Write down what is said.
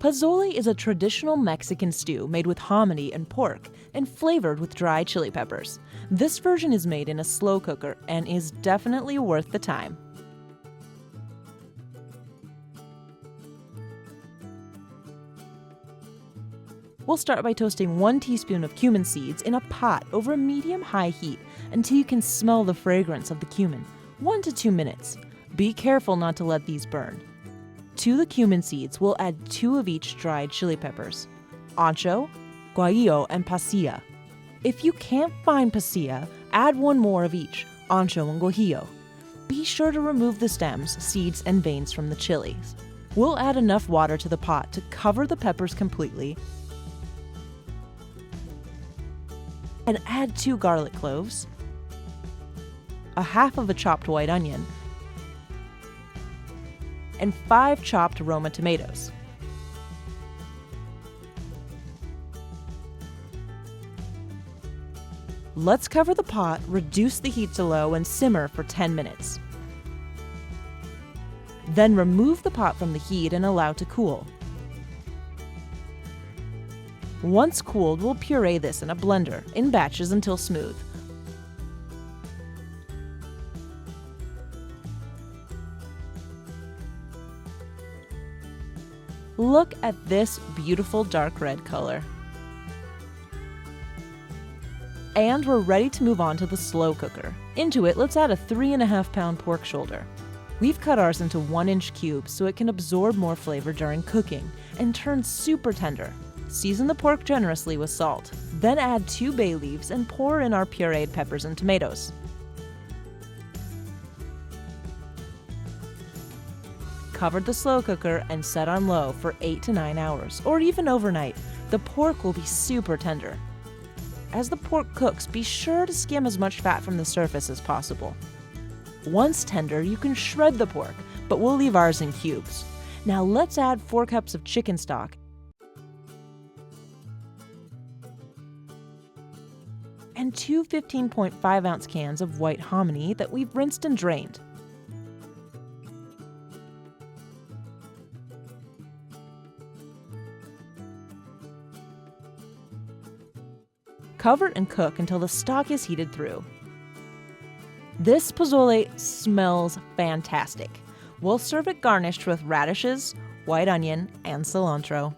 Pozole is a traditional Mexican stew made with hominy and pork and flavored with dry chili peppers. This version is made in a slow cooker and is definitely worth the time. We'll start by toasting 1 teaspoon of cumin seeds in a pot over a medium-high heat until you can smell the fragrance of the cumin, 1 to 2 minutes. Be careful not to let these burn. To the cumin seeds, we'll add 2 of each dried chili peppers, ancho, guajillo, and pasilla. If you can't find pasilla, add 1 more of each, ancho and guajillo. Be sure to remove the stems, seeds, and veins from the chilies. We'll add enough water to the pot to cover the peppers completely and add 2 garlic cloves, a half of a chopped white onion, and 5 chopped Roma tomatoes. Let's cover the pot, reduce the heat to low, and simmer for 10 minutes. Then remove the pot from the heat and allow to cool. Once cooled, we'll puree this in a blender in batches until smooth. Look at this beautiful dark red color. And we're ready to move on to the slow cooker. Into it, let's add a 3.5-pound pork shoulder. We've cut ours into 1-inch cubes so it can absorb more flavor during cooking and turn super tender. Season the pork generously with salt. Then add 2 bay leaves and pour in our pureed peppers and tomatoes. Cover the slow cooker and set on low for 8 to 9 hours, or even overnight. The pork will be super tender. As the pork cooks, be sure to skim as much fat from the surface as possible. Once tender, you can shred the pork, but we'll leave ours in cubes. Now let's add 4 cups of chicken stock and 2 15.5-ounce cans of white hominy that we've rinsed and drained. Cover and cook until the stock is heated through. This pozole smells fantastic. We'll serve it garnished with radishes, white onion, and cilantro.